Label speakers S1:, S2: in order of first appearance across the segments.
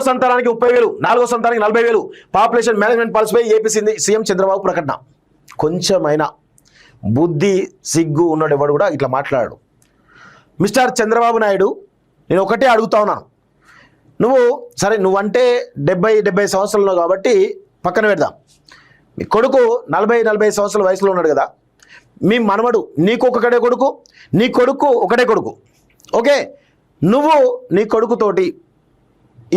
S1: సంతానానికి 30,000, 4వ సంతానానికి 40,000 పాపులేషన్ మేనేజ్మెంట్ పాలసీపై ఏపీ సీఎం చంద్రబాబు ప్రకటన. కొంచెమైనా బుద్ధి సిగ్గు ఉన్నాడు ఎవడు కూడా ఇట్లా మాట్లాడాడు. మిస్టర్ చంద్రబాబు నాయుడు, నేను ఒకటే అడుగుతా ఉన్నాను. నువ్వు సరే, నువ్వంటే 70 సంవత్సరాలు కాబట్టి పక్కన పెడదాం. మీ కొడుకు 40 సంవత్సరాల వయసులో ఉన్నాడు కదా. మీ మనవడు నీకు ఒకటే కొడుకు, నీ కొడుకు ఒకటే కొడుకు. ఓకే, నువ్వు నీ కొడుకుతోటి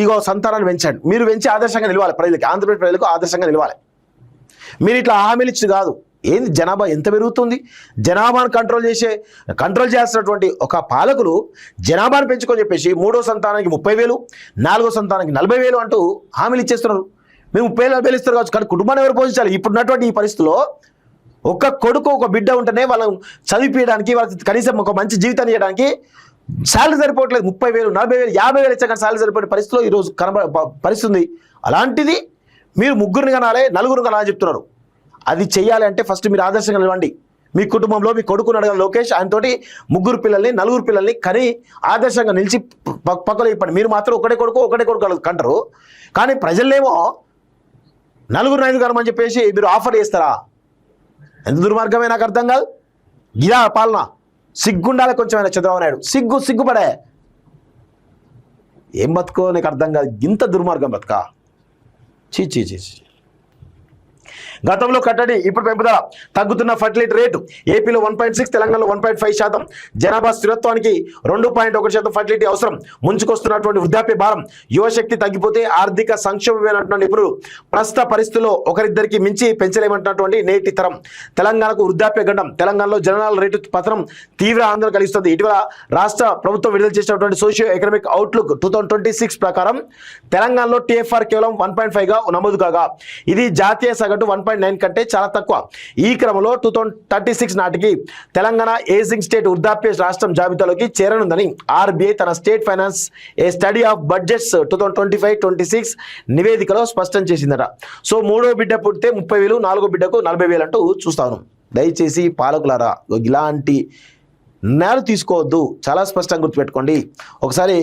S1: ఇగో సంతానాన్ని పెంచండి. మీరు పెంచి ఆదర్శంగా నిలవాలి ప్రజలకి, ఆంధ్రప్రదేశ్ ప్రజలకు ఆదర్శంగా నిలవాలి. మీరు ఇట్లా హామీలు ఇచ్చి కాదు. ఏంది జనాభా ఎంత పెరుగుతుంది, జనాభాను కంట్రోల్ చేయాల్సినటువంటి ఒక పాలకులు జనాభాను పెంచుకొని చెప్పేసి 3వ సంతానానికి 30,000, 4వ సంతానానికి 40,000 అంటూ హామీలు ఇచ్చేస్తున్నారు. మేము 30,000 ఇస్తారు కావచ్చు, కానీ కుటుంబాన్ని ఎవరు పోషించాలి? ఇప్పుడున్నటువంటి ఈ పరిస్థితిలో ఒక కొడుకు ఒక బిడ్డ ఉంటేనే వాళ్ళని చదివించడానికి, వాళ్ళకి కనీసం ఒక మంచి జీవితాన్ని ఇవ్వడానికి శాలరీ సరిపోవట్లేదు. 30,000, 40,000, 50,000 ఇచ్చా కానీ శాలరీ సరిపోయే పరిస్థితిలో ఈరోజు పరిస్థితుంది. అలాంటిది మీరు 3 కనాలి, 4 కనాలని చెప్తున్నారు. అది చెయ్యాలి అంటే ఫస్ట్ మీరు ఆదర్శంగా నిలవండి. మీ కుటుంబంలో మీ కొడుకుని అడగాలి లోకేష్, ఆయనతోటి 3 పిల్లల్ని 4 పిల్లల్ని కని ఆదర్శంగా నిలిచి పక్కలో ఇప్పండి. మీరు మాత్రం ఒకటే కొడుకు కంటారు, కానీ ప్రజల్నేమో 4, 5 కనమని చెప్పేసి మీరు ఆఫర్ చేస్తారా? ఎంత దుర్మార్గమే నాకు అర్థం కాదు. గిరా పాలన సిగ్గుండాలి కొంచెమైనా చంద్రబాబు నాయుడు. సిగ్గుపడే ఏం బతుకో నీకు అర్థం కాదు. ఇంత దుర్మార్గం బతుకా. చీ. గతంలో కట్టడి, ఇప్పుడు పెంపుదల. తగ్గుతున్న ఫర్టిలిటీ రేటు. ఏపీలో 1.6, తెలంగాణలో 1.5%. జనాభా స్థిరత్వానికి 2.1% ఫర్టిలిటీ అవసరం. ముంచుకొస్తున్నటువంటి వృద్ధాప్య భారం, యువశక్తి తగ్గిపోతే ఆర్థిక సంక్షోభమేనంటున్న నిపుణులు. ప్రస్తుత పరిస్థితుల్లో ఒకరిద్దరికి మించి పెంచలేమంటున్నటువంటి నేటి తరం. తెలంగాణకు వృద్ధాప్య గండం. తెలంగాణలో జననాల రేటు పతనం తీవ్ర ఆందోళన కలిగిస్తుంది. ఇటీవల రాష్ట్ర ప్రభుత్వం విడుదల చేసినటువంటి సోషియో ఎకనామిక్ అవుట్లుక్ 2026 ప్రకారం తెలంగాణలో TFR కేవలం 1.5గా నమోదు కాగా, ఇది జాతీయ సగటు 1.9 కంటే చాలా తక్కువ. ఈ క్రమంలో 2036 నాటికి తెలంగాణ ఏజింగ్ స్టేట్ వృద్ధాప్య రాష్ట్రం జాబితాలోకి చేరనుందని RBI తన state finance A study of budgets 2025-26 నివేదికలో స్పష్టం చేసిందట. సో 3వ బిడ్డ పుట్టితే 30,000, 4వ బిడ్డకు 40,000 అంటూ చూస్తాను. దయచేసి పాలకులారా ఇలాంటి నిర్ణయాలు తీసుకోవద్దు. చాలా స్పష్టంగా గుర్తుపెట్టుకోండి. ఒకసారి